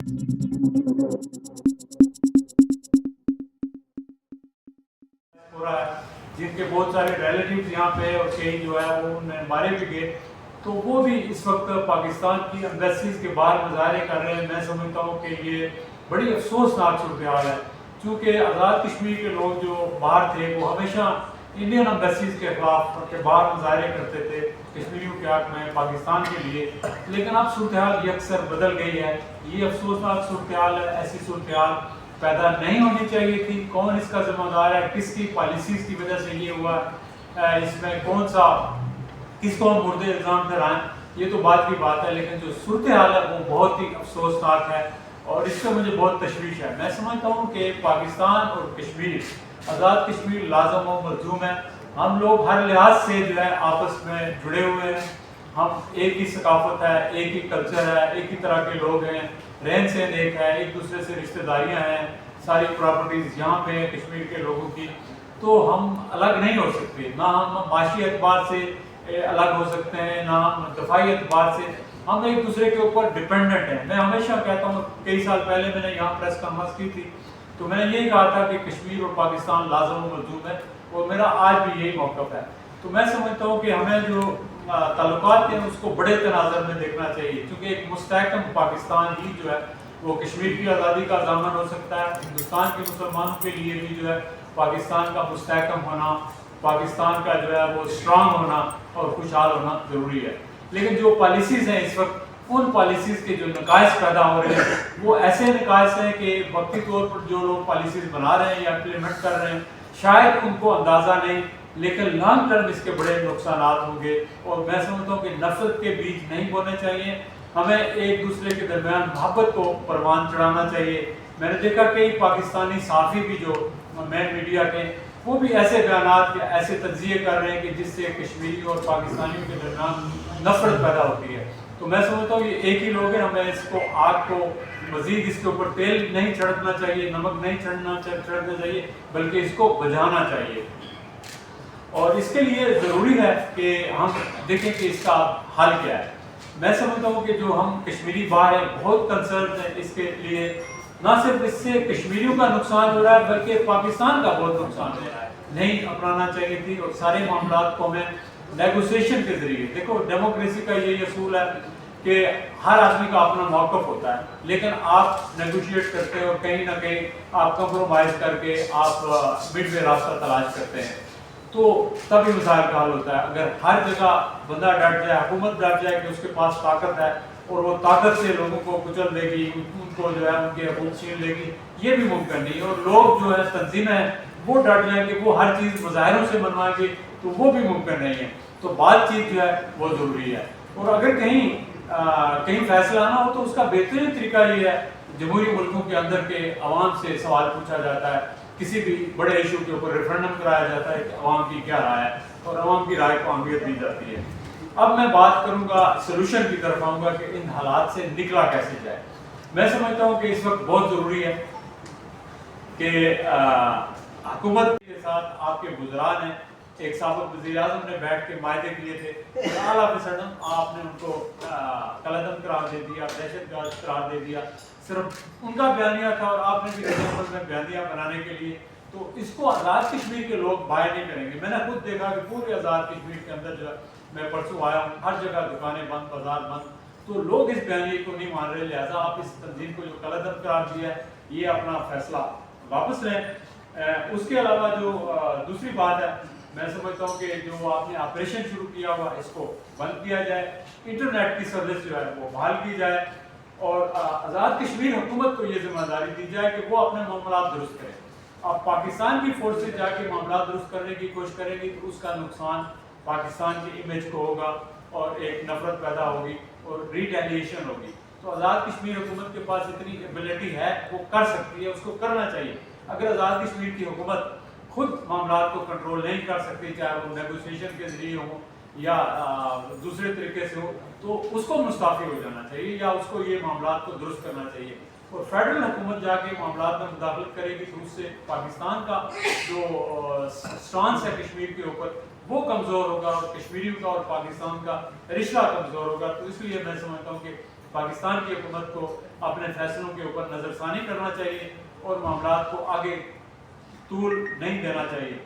ہو رہا ہے جن کے بہت سارے ریلیٹیوز یہاں پہ اور کئی جو ہے وہ انہیں مارے بھی گئے، تو وہ بھی اس وقت پاکستان کی ایمبیسیز کے باہر مظاہرے کر رہے ہیں۔ میں سمجھتا ہوں کہ یہ بڑی افسوسناک صورتحال ہے، چونکہ آزاد کشمیر کے لوگ جو باہر تھے وہ ہمیشہ انڈین ایمبیسیز کے خلاف کے باہر مظاہرے کرتے تھے کشمیریوں کے حق میں، پاکستان کے لیے، لیکن اب صورتحال یہ اکثر بدل گئی ہے۔ یہ افسوسناک صورتحال ہے، ایسی صورتحال پیدا نہیں ہونی چاہیے تھی۔ کون اس کا ذمہ دار ہے، کس کی پالیسیز کی وجہ سے یہ ہوا، اس میں کون سا کس کو ہم مردے الزام ٹھہرائیں، یہ تو بعد کی بات ہے، لیکن جو صورتحال ہے وہ بہت ہی افسوسناک ہے اور اس سے مجھے بہت تشویش ہے۔ میں سمجھتا ہوں کہ پاکستان اور کشمیر، آزاد کشمیر لازم و ملزوم ہے۔ ہم لوگ ہر لحاظ سے جو ہے آپس میں جڑے ہوئے ہیں، ہم ایک ہی ثقافت ہے، ایک ہی کلچر ہے، ایک ہی طرح کے لوگ ہیں، رہن سہن ایک ہے، ایک دوسرے سے رشتہ داریاں ہیں، ساری پراپرٹیز یہاں پہ ہیں کشمیر کے لوگوں کی، تو ہم الگ نہیں ہو سکتے، نہ ہم معاشی اعتبار سے الگ ہو سکتے ہیں، نہ ہم دفاعی اعتبار سے، ہم ایک دوسرے کے اوپر ڈپینڈنٹ ہیں۔ میں ہمیشہ کہتا ہوں، کئی سال پہلے میں نے یہاں پریس کانفرنس کی تھی تو میں نے یہی کہا تھا کہ کشمیر اور پاکستان لازم و ملزوم ہے، اور میرا آج بھی یہی موقف ہے۔ تو میں سمجھتا ہوں کہ ہمیں جو تعلقات ہیں اس کو بڑے تناظر میں دیکھنا چاہیے، کیونکہ ایک مستحکم پاکستان ہی جو ہے وہ کشمیر کی آزادی کا ضامن ہو سکتا ہے۔ ہندوستان کے مسلمانوں کے لیے بھی جو ہے پاکستان کا مستحکم ہونا، پاکستان کا جو ہے وہ اسٹرانگ ہونا اور خوشحال ہونا ضروری ہے۔ لیکن جو پالیسیز ہیں اس وقت، ان پالیسیز کے جو نقائص پیدا ہو رہے ہیں وہ ایسے نقائص ہیں کہ وقتی طور پر جو لوگ پالیسیز بنا رہے ہیں یا امپلیمنٹ کر رہے ہیں شاید ان کو اندازہ نہیں، لیکن لانگ ٹرم اس کے بڑے نقصانات ہوں گے۔ اور میں سمجھتا ہوں کہ نفرت کے بیج نہیں بونے چاہیے، ہمیں ایک دوسرے کے درمیان محبت کو پروان چڑھانا چاہیے۔ میں نے دیکھا کئی پاکستانی صحافی بھی جو مین میڈیا کے، وہ بھی ایسے بیانات یا ایسے تجزیے کر رہے ہیں کہ جس سے کشمیری اور پاکستانیوں کے درمیان نفرت پیدا ہوتی ہے۔ تو میں سمجھتا ہوں یہ ایک ہی لوگ ہیں، ہمیں اس کو آگ کو مزید اس کے اوپر تیل نہیں چھڑکنا چاہیے، نمک نہیں چھڑکنا چاہیے، بلکہ اس کو بجھانا چاہیے۔ اور اس کے لیے ضروری ہے کہ ہم دیکھیں کہ اس کا حل کیا ہے۔ میں سمجھتا ہوں کہ جو ہم کشمیری باہر ہیں بہت کنسرن ہیں اس کے لیے، نہ صرف اس سے کشمیریوں کا نقصان ہو رہا ہے بلکہ پاکستان کا بہت نقصان ہو رہا ہے۔ نہیں اپنانا چاہیے تھی، اور سارے معاملات کو ہمیں نیگوسیشن کے ذریعے، دیکھو ڈیموکریسی کا یہی اصول ہے کہ ہر آدمی کا اپنا موقف ہوتا ہے، لیکن آپ نیگوشیٹ کرتے ہیں اور کہیں نہ کہیں آپ کمپرومائز کر کے آپ مڈ وے راستہ تلاش کرتے ہیں، تو تبھی مسائل کا حل ہوتا ہے۔ اگر ہر جگہ بندہ ڈٹ جائے، حکومت ڈٹ جائے کہ اس کے پاس طاقت ہے اور وہ طاقت سے لوگوں کو کچل دے گی، ان کو جو ہے ان کے حقوق چھین لے گی، یہ بھی ممکن نہیں ہے۔ اور لوگ جو ہے تنظیمیں وہ ڈٹ جائیں کہ وہ ہر چیز مظاہروں سے منوائیں گے، تو وہ بھی ممکن نہیں ہے۔ تو بات چیت جو ہے وہ ضروری ہے، اور اگر کہیں فیصلہ نہ ہو تو اس کا بہترین طریقہ یہ ہے، جمہوری ملکوں کے اندر کے عوام سے سوال پوچھا جاتا ہے، کسی بھی بڑے ایشو کے اوپر ریفرنڈم کرایا جاتا ہے کہ عوام کی کیا رائے ہے، اور عوام کی رائے کو اہمیت دی جاتی ہے۔ اب میں بات کروں گا سلوشن کی طرف آؤں گا کہ ان حالات سے نکلا کیسے جائے۔ میں سمجھتا ہوں کہ اس وقت بہت ضروری ہے کہ حکومت کے ساتھ آپ کے وزراء نے، ایک سابق وزیر اعظم نے بیٹھ کے معاہدے کیے تھے، آل آف اے سڈن آپ نے ان کو کالعدم قرار دے دیا، دہشت گرد قرار دے دیا۔ صرف ان کا بیانیہ تھا اور آپ نے بھی ریزمبل میں بیانیہ بنانے کے لیے، تو اس کو آزاد کشمیر کے لوگ باہر نہیں کریں گے۔ میں نے خود دیکھا کہ پورے آزاد کشمیر کے اندر جو ہے، میں پرسوں آیا ہوں، ہر جگہ دکانیں بند، بازار بند، تو لوگ اس بیانیے کو نہیں مان رہے، لہٰذا آپ اس تنظیم کو جو کالعدم قرار دیا ہے یہ اپنا فیصلہ واپس لیں۔ اس کے علاوہ جو دوسری بات ہے، میں سمجھتا ہوں کہ جو آپ نے آپریشن شروع کیا ہوا اس کو بند کیا جائے، انٹرنیٹ کی سروس جو ہے وہ بحال کی جائے، اور آزاد کشمیر حکومت کو یہ ذمہ داری دی جائے کہ وہ اپنے معاملات درست کرے۔ اب پاکستان کی فورسز جا کے معاملات درست کرنے کی کوشش کرے گی تو اس کا نقصان پاکستان کی امیج کو ہوگا، اور ایک نفرت پیدا ہوگی اور ریٹیلیشن ہوگی۔ تو آزاد کشمیر حکومت کے پاس اتنی ایبلٹی ہے، وہ کر سکتی ہے، اس کو کرنا چاہیے۔ اگر آزاد کشمیر کی حکومت خود معاملات کو کنٹرول نہیں کر سکتی، چاہے وہ نیگوسیشن کے ذریعے ہو یا دوسرے طریقے سے ہو، تو اس کو مستعفی ہو جانا چاہیے، یا اس کو یہ معاملات کو درست کرنا چاہیے، اور فیڈرل حکومت جا کے معاملات میں مداخلت کرے گی تو اس سے پاکستان کا جو سٹانس ہے کشمیر کے اوپر وہ کمزور ہوگا، اور کشمیریوں کا اور پاکستان کا رشتہ کمزور ہوگا۔ تو اس لیے میں سمجھتا ہوں کہ پاکستان کی حکومت کو اپنے فیصلوں کے اوپر نظر ثانی کرنا چاہیے اور معاملات کو آگے طول نہیں دینا چاہیے.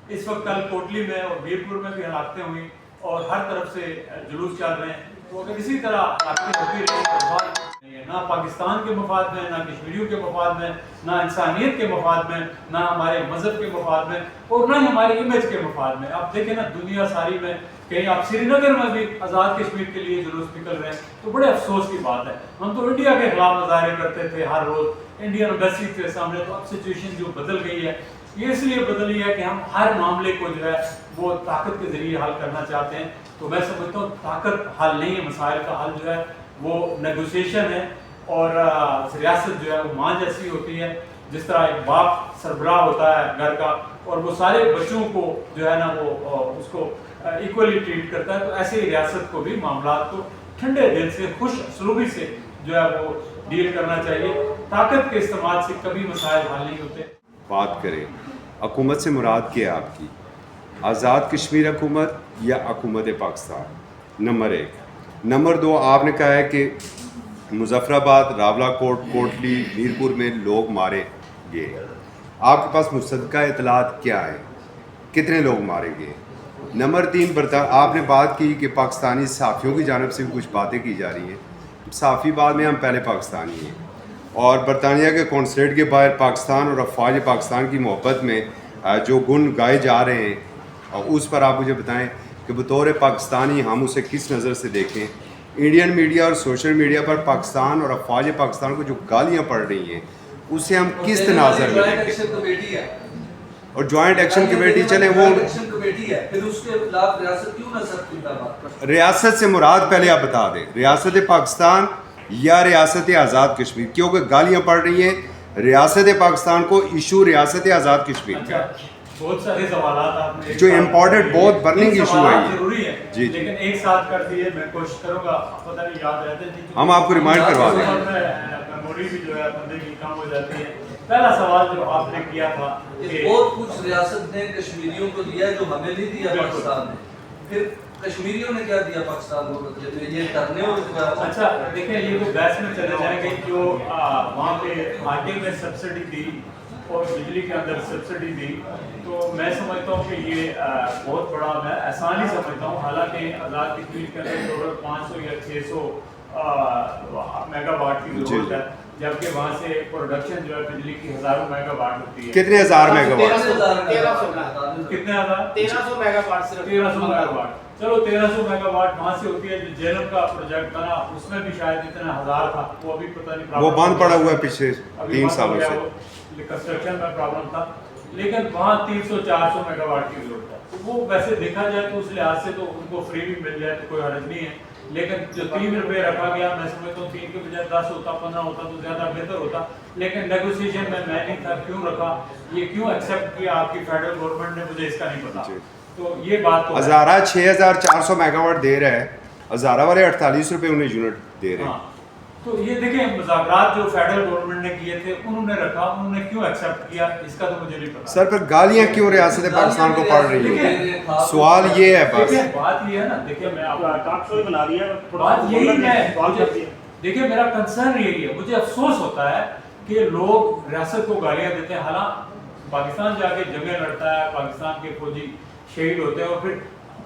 اس وقت کل کوٹلی میں اور میرپور میں بھی ہلاکتیں ہوئی اور ہر طرف سے جلوس چل رہے ہیں. تو اگر اسی طرح ہلاکتیں ہوتی رہی نہ پاکستان کے مفاد میں، نہ کشمیریوں کے مفاد میں، نہ انسانیت کے مفاد میں، نہ ہمارے مذہب کے مفاد میں اور نہ ہی ہمارے امیج کے مفاد میں. آپ دیکھیں نا دنیا ساری میں کہیں آپ سری نگر میں بھی آزاد کشمیر کے لیے جلوس نکل رہے ہیں تو بڑے افسوس کی بات ہے. ہم تو انڈیا کے خلاف مظاہرے کرتے تھے ہر روز انڈین ایمبیسی کے سامنے. تو اب سچویشن جو بدل گئی ہے یہ اس لیے بدلی ہے کہ ہم ہر معاملے کو جو ہے وہ طاقت کے ذریعے حل کرنا چاہتے ہیں. تو میں سمجھتا ہوں طاقت حل نہیں ہے، مسائل کا حل جو ہے وہ نیگوسیشن ہے. اور ریاست جو ہے وہ ماں جیسی ہوتی ہے، جس طرح ایک باپ سربراہ ہوتا ہے گھر کا اور وہ سارے بچوں کو جو ہے نا وہ اس کو ایکولی ٹریٹ کرتا ہے. تو ایسے ہی ریاست کو بھی معاملات کو ٹھنڈے دل سے خوش اسلوبی سے جو ہے وہ ڈیل کرنا چاہیے. طاقت کے استعمال سے کبھی مسائل حل نہیں ہوتے. بات کریں حکومت سے مراد کیا ہے آپ کی؟ آزاد کشمیر حکومت یا حکومت پاکستان؟ نمبر 1. نمبر 2، آپ نے کہا ہے کہ مظفر آباد، راولہ کوٹ، کوٹلی، میرپور میں لوگ مارے گئے. آپ کے پاس مصدقہ اطلاعات کیا ہے؟ کتنے لوگ مارے گئے؟ نمبر 3، آپ نے بات کی کہ پاکستانی صحافیوں کی جانب سے بھی کچھ باتیں کی جا رہی ہیں. صحافی بعد میں، ہم پہلے پاکستانی ہیں. اور برطانیہ کے کونسلیٹ کے باہر پاکستان اور افواج پاکستان کی محبت میں جو گن گائے جا رہے ہیں اس پر آپ مجھے بتائیں کہ بطور پاکستانی ہم اسے کس نظر سے دیکھیں. انڈین میڈیا اور سوشل میڈیا پر پاکستان اور افواج پاکستان کو جو گالیاں پڑ رہی ہیں اسے ہم کس تناظر میں دیکھیں؟ اور جوائنٹ ایکشن کمیٹی چلے وہ ریاست سے مراد پہلے آپ بتا دیں، ریاست پاکستان یا ریاست آزاد کشمیر؟ کیونکہ گالیاں پڑ رہی ہیں ریاست پاکستان کو ایشو ریاست آزاد کشمیر. بہت سارے سوالات آپ نے جو امپورٹنٹ بہت برننگ ایشو ہے ضروری ہے جی لیکن ایک ساتھ کر دیے میں کوشش کروں گا. پتہ نہیں یاد رہتے ہم آپ کو ریمائنڈ کروا دیں. میموری بھی جو ہے بندے کی کم ہو جاتی ہے. پہلا سوال جو آپ نے کیا تھا کہ بہت کچھ ریاست نے کشمیریوں کو دیا ہے جو ہمیں نہیں دیا پاکستان نے، پھر کشمیریوں نے کیا دیا پاکستان کو بدلے میں؟ یہ کرنے اور اچھا دیکھیں یہ تو بحث میں چلے جائیں گے. جو وہاں پہ آٹے میں سبسڈی دی اور بجلی کے اندر سبسڈی دی تو میں سمجھتا ہوں کہ یہ بہت بڑا میں احسان ہی سمجھتا ہوں. حالانکہ آزاد کشمیر کے اندر ٹوٹل 500 یا 600 میگا واٹ کی ضرورت ہے جبکہ وہاں سے پروڈکشن جو ہے بجلی کی ہزاروں میگا واٹ ہوتی ہے. کتنے ہزار میگا واٹ؟ کتنے ہزار؟ 1300 میگا واٹ. 1300 mega what. چلو 1300 میگا واٹ وہاں سے ہوتی ہے. جو جیلم کا پروجیکٹ بنا اس میں بھی شاید اتنا ہزار تھا، وہ ابھی پتہ نہیں، وہ بند پڑا ہوا ہے پچھلے 3 سالوں سے، کنسٹرکشن میں پرابلم تھا. لیکن وہاں 300-400 میگا واٹ کی ضرورت ہے. وہ ویسے دیکھا جائے تو اس لحاظ سے تو ان کو فری بھی مل جائے تو کوئی حرج نہیں ہے. لیکن جو 3 روپے رکھا گیا میں سمجھتا ہوں 3 کے بجائے 10 ہوتا، 15 ہوتا تو زیادہ بہتر ہوتا. لیکن نیگوسیشن میں نہیں تھا. کیوں رکھا، یہ کیوں ایکسیپٹ کیا آپ کی فیڈرل گورنمنٹ نے، مجھے اس کا نہیں پتا. تو یہ بات تو ہزارہ 6400 میگا واٹ دے رہا ہے، ہزارہ والے 48 روپے انہیں یونٹ دے رہے ہیں. تو یہ دیکھیں مذاکرات جو فیڈرل گورنمنٹ نے کیے تھے انہوں نے رکھا، انہوں نے کیوں ایکسیپٹ کیا اس کا تو مجھے نہیں پتا. سر پر گالیاں کیوں ریاست پاکستان کو پڑ رہی ہیں؟ سوال یہ ہے بس. بات یہ ہے نا، دیکھیں میں آپ ٹاک شو بنا رہی ہے، بات یہی ہے. دیکھیں میرا کنسرن یہی ہے، مجھے افسوس ہوتا ہے کہ لوگ ریاست کو گالیاں دیتے ہیں. حالانکہ پاکستان جا کے جنگیں لڑتا ہے، پاکستان کے فوجی شہید ہوتے ہیں اور پھر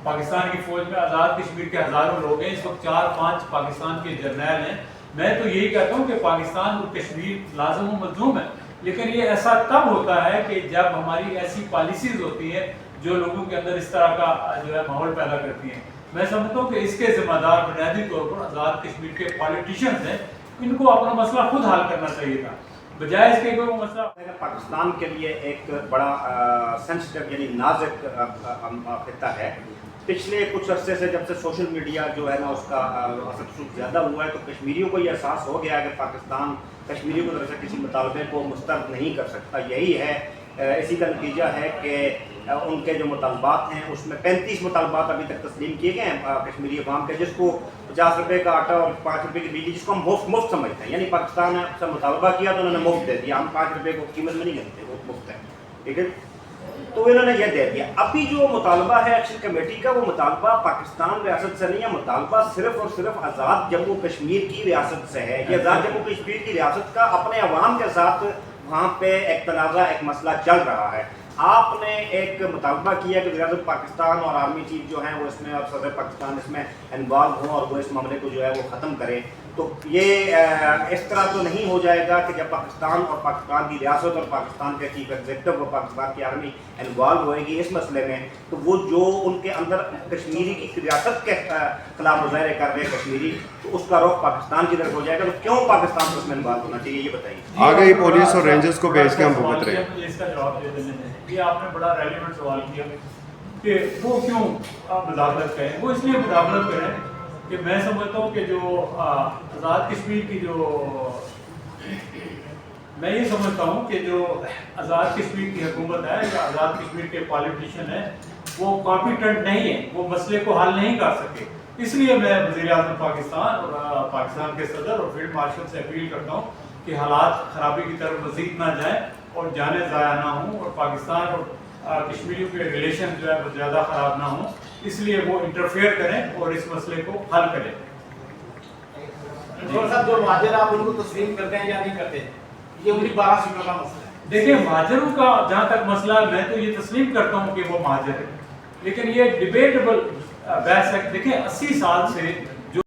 پاکستان کی فوج میں آزاد کشمیر کے ہزاروں لوگ ہیں. اس وقت 4-5 پاکستان کے جرنیل ہیں. میں تو یہی کہتا ہوں کہ پاکستان اور کشمیر لازم و ملزوم ہے. لیکن یہ ایسا تب ہوتا ہے کہ جب ہماری ایسی پالیسیز ہوتی ہیں جو لوگوں کے اندر اس طرح کا جو ہے ماحول پیدا کرتی ہیں. میں سمجھتا ہوں کہ اس کے ذمہ دار بنیادی طور پر آزاد کشمیر کے پالیٹیشینز ہیں. ان کو اپنا مسئلہ خود حل کرنا چاہیے تھا بجائے اس کے کوئی مسئلہ. پاکستان کے لیے ایک بڑا سینسٹیو یعنی نازک خطہ ہے. پچھلے کچھ عرصے سے جب سے سوشل میڈیا جو ہے نا اس کا اثر زیادہ ہوا ہے تو کشمیریوں کو یہ احساس ہو گیا ہے کہ پاکستان کشمیریوں کی طرف سے کسی مطالبے کو مسترد نہیں کر سکتا. یہی ہے، اسی کا نتیجہ ہے کہ ان کے جو مطالبات ہیں اس میں 35 مطالبات ابھی تک تسلیم کیے گئے ہیں کشمیری عوام کے، جس کو 50 روپے کا آٹا اور 5 روپے کی بجلی، جس کو ہم مفت سمجھتے ہیں. یعنی پاکستان نے سے مطالبہ کیا تو انہوں نے مفت دے دیا. ہم 5 روپے کو قیمت میں نہیں لیتے، وہ مفت ہے. ٹھیک ہے. تو انہوں نے یہ دے دیا. ابھی جو مطالبہ ہے ایکشن کمیٹی کا وہ مطالبہ پاکستان ریاست سے نہیں ہے, مطالبہ صرف اور صرف آزاد جموں کشمیر کی ریاست سے ہے. یہ آزاد جموں کشمیر کی ریاست کا اپنے عوام کے ساتھ وہاں پہ ایک تنازع, ایک مسئلہ چل رہا ہے. آپ نے ایک مطالبہ کیا کہ ریاست پاکستان اور آرمی چیف جو ہیں وہ اس میں اور صدر پاکستان اس میں انوالو ہوں اور وہ اس معاملے کو جو ہے وہ ختم کریں. تو یہ اس طرح تو نہیں ہو جائے گا کہ جب پاکستان اور پاکستان کی ریاست اور پاکستان کے چیف ایگزیکٹو اور پاکستان کی آرمی انوالو ہوئے گی اس مسئلے میں, تو وہ جو ان کے اندر کشمیری کی ریاست کے خلاف مظاہرے کر رہے ہیں کشمیری, تو اس کا رخ پاکستان کی طرف ہو جائے گا. تو کیوں پاکستان کو اس میں انوالو ہونا چاہیے, یہ بتائیے. آگے پولیس اور رینجرز کو بھیج کے ہم بھگت رہے ہیں. اس کا جواب دے دینے میں یہ آپ نے بڑا ریلیونٹ سوال کیا کہ وہ کیوں مداخلت کریں. وہ اس لیے مداخلت کریں کہ میں سمجھتا ہوں کہ جو آزاد کشمیر کی میں یہ سمجھتا ہوں کہ جو آزاد کشمیر کی حکومت ہے یا آزاد کشمیر کے پالیٹیشین ہیں وہ کمپیٹنٹ نہیں ہیں, وہ مسئلے کو حل نہیں کر سکے. اس لیے میں وزیر اعظم پاکستان اور پاکستان کے صدر اور فیلڈ مارشل سے اپیل کرتا ہوں کہ حالات خرابی کی طرف مزید نہ جائیں اور جانیں ضائع نہ ہوں اور پاکستان اور کشمیریوں کے ریلیشن جو ہے وہ زیادہ خراب نہ ہوں. اس لیے وہ انٹرفیئر کریں اور اس مسئلے کو حل کریں. صاحب جو مہاجر آپ ان کو تسلیم کرتے ہیں یا نہیں کرتے, یہ انہیں 12 سیٹوں کا مسئلہ ہے. دیکھیں مہاجروں کا جہاں تک مسئلہ ہے میں تو یہ تسلیم کرتا ہوں کہ وہ مہاجر ہے, لیکن یہ ڈیبیٹیبل بحث ہے. دیکھیں 80 سال سے